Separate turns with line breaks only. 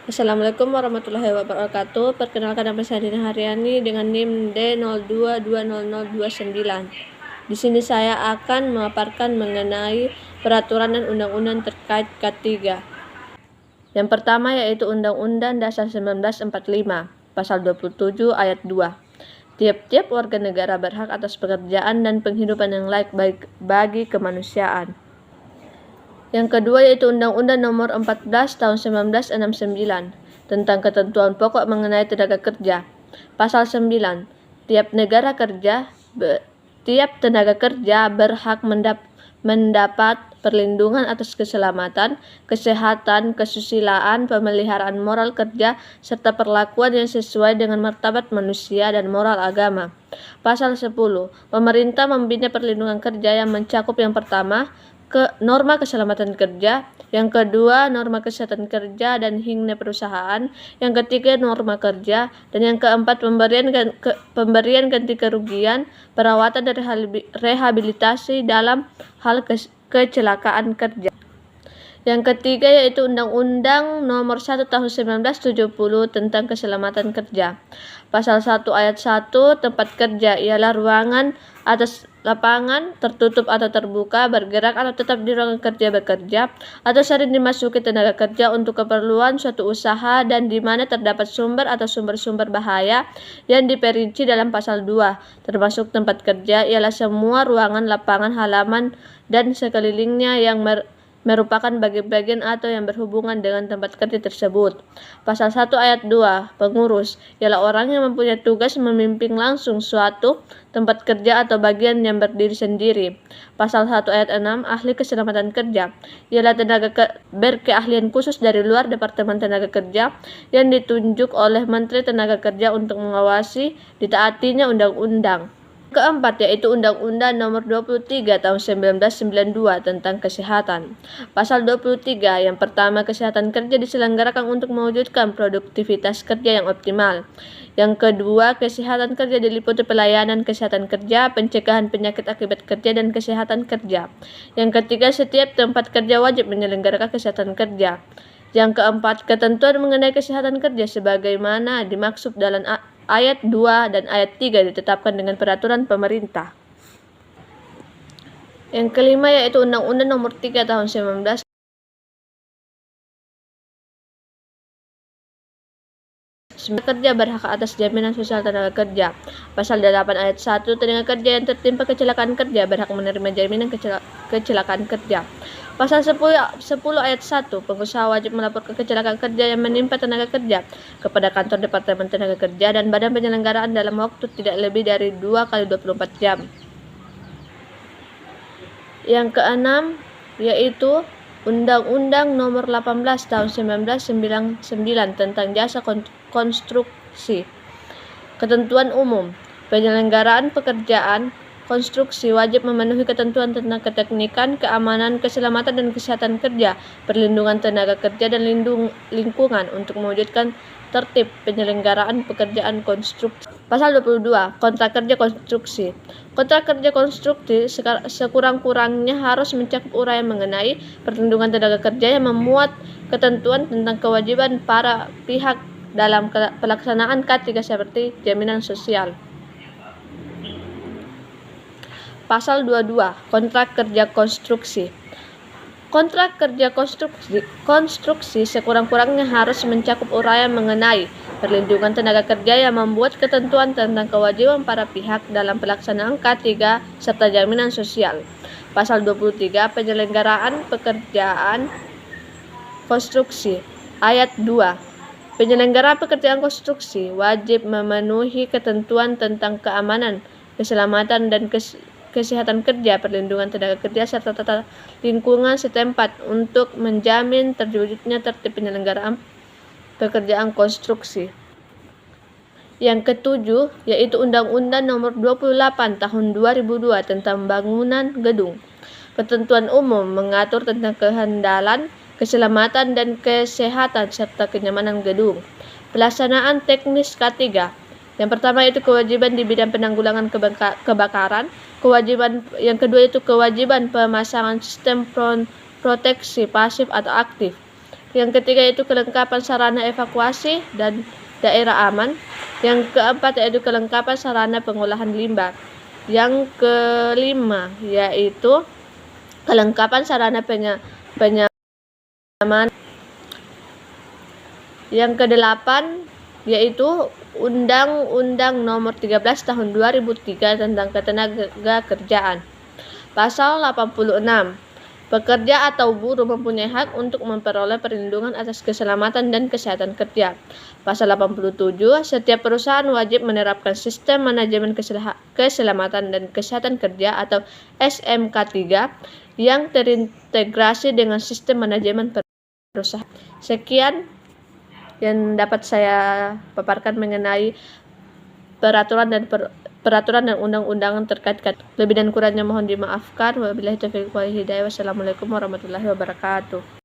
Assalamualaikum warahmatullahi wabarakatuh. Perkenalkan, nama saya Dina Haryani dengan NIM D02200229. Di sini saya akan memaparkan mengenai peraturan dan undang-undang terkait K3. Yang pertama yaitu Undang-Undang Dasar 1945, Pasal 27 Ayat 2. Tiap-tiap warga negara berhak atas pekerjaan dan penghidupan yang layak bagi kemanusiaan. Yang kedua yaitu Undang-Undang Nomor 14 Tahun 1969 tentang ketentuan pokok mengenai tenaga kerja. Pasal 9. Tiap tenaga kerja berhak mendapat perlindungan atas keselamatan, kesehatan, kesusilaan, pemeliharaan moral kerja, serta perlakuan yang sesuai dengan martabat manusia dan moral agama. Pasal 10. Pemerintah membina perlindungan kerja yang mencakup yang pertama, norma keselamatan kerja, yang kedua norma kesehatan kerja dan himne perusahaan, yang ketiga norma kerja, dan yang keempat pemberian ganti kerugian, perawatan dan rehabilitasi dalam hal kecelakaan kerja. Yang ketiga yaitu Undang-Undang Nomor 1 Tahun 1970 tentang Keselamatan Kerja. Pasal 1 Ayat 1, tempat kerja ialah ruangan atas lapangan, tertutup atau terbuka, bergerak atau tetap di ruangan kerja bekerja, atau sering dimasuki tenaga kerja untuk keperluan suatu usaha dan di mana terdapat sumber atau sumber-sumber bahaya yang diperinci dalam pasal 2, termasuk tempat kerja ialah semua ruangan, lapangan, halaman, dan sekelilingnya yang merupakan bagian atau yang berhubungan dengan tempat kerja tersebut. Pasal 1 Ayat 2, pengurus ialah orang yang mempunyai tugas memimpin langsung suatu tempat kerja atau bagian yang berdiri sendiri. Pasal 1 Ayat 6, ahli keselamatan kerja ialah tenaga berkeahlian khusus dari luar Departemen Tenaga Kerja yang ditunjuk oleh Menteri Tenaga Kerja untuk mengawasi ditaatinya undang-undang. Keempat yaitu Undang-Undang Nomor 23 Tahun 1992 tentang Kesehatan. Pasal 23 yang pertama, kesehatan kerja diselenggarakan untuk mewujudkan produktivitas kerja yang optimal. Yang kedua, kesehatan kerja diliputi pelayanan kesehatan kerja, pencegahan penyakit akibat kerja, dan kesehatan kerja. Yang ketiga, setiap tempat kerja wajib menyelenggarakan kesehatan kerja. Yang keempat, ketentuan mengenai kesehatan kerja sebagaimana dimaksud dalam Ayat 2 dan Ayat 3 ditetapkan dengan peraturan pemerintah. Yang kelima yaitu Undang-Undang Nomor 3 Tahun 19 kerja berhak atas jaminan sosial tenaga kerja. Pasal 8 Ayat 1, tenaga kerja yang tertimpa kecelakaan kerja berhak menerima jaminan kecelakaan kerja. Pasal 10 Ayat 1, pengusaha wajib melaporkan kecelakaan kerja yang menimpa tenaga kerja kepada kantor Departemen Tenaga Kerja dan badan penyelenggaraan dalam waktu tidak lebih dari 2 kali 24 jam. Yang keenam yaitu Undang-Undang Nomor 18 Tahun 1999 tentang Jasa Konstruksi. Ketentuan umum, penyelenggaraan pekerjaan konstruksi wajib memenuhi ketentuan tentang keteknikan, keamanan, keselamatan, dan kesehatan kerja, perlindungan tenaga kerja, dan lingkungan untuk mewujudkan tertib penyelenggaraan pekerjaan konstruksi. Pasal 22, kontrak kerja konstruksi. Kontrak kerja konstruksi sekurang-kurangnya harus mencakup uraian mengenai perlindungan tenaga kerja yang memuat ketentuan tentang kewajiban para pihak dalam pelaksanaan K3 seperti jaminan sosial. Pasal 22, kontrak kerja konstruksi. Kontrak kerja konstruksi sekurang-kurangnya harus mencakup uraian mengenai perlindungan tenaga kerja yang membuat ketentuan tentang kewajiban para pihak dalam pelaksanaan K3 serta jaminan sosial. Pasal 23, penyelenggaraan pekerjaan konstruksi. Ayat 2, penyelenggara pekerjaan konstruksi wajib memenuhi ketentuan tentang keamanan, keselamatan, dan kesehatan kerja, perlindungan tenaga kerja, serta tata lingkungan setempat untuk menjamin terwujudnya tertib penyelenggaraan pekerjaan konstruksi. Yang ketujuh yaitu Undang-Undang Nomor 28 Tahun 2002 tentang Bangunan Gedung. Ketentuan umum mengatur tentang kehandalan, keselamatan, dan kesehatan serta kenyamanan gedung. Pelaksanaan teknis K3. Yang pertama itu kewajiban di bidang penanggulangan kebakaran. Yang kedua itu kewajiban pemasangan sistem proteksi pasif atau aktif. Yang ketiga yaitu kelengkapan sarana evakuasi dan daerah aman. Yang keempat yaitu kelengkapan sarana pengolahan limbah. Yang kelima yaitu kelengkapan sarana penyamanan. Yang kedelapan yaitu Undang-Undang Nomor 13 Tahun 2003 tentang Ketenagakerjaan. Pasal 86. Pekerja atau buruh mempunyai hak untuk memperoleh perlindungan atas keselamatan dan kesehatan kerja. Pasal 87. Setiap perusahaan wajib menerapkan sistem manajemen keselamatan dan kesehatan kerja atau SMK3 yang terintegrasi dengan sistem manajemen perusahaan. Sekian yang dapat saya paparkan mengenai peraturan dan undang-undangan terkait. Lebih dan kurangnya mohon dimaafkan. Wabillahi taufiq wal hidayah. Wassalamualaikum warahmatullahi wabarakatuh.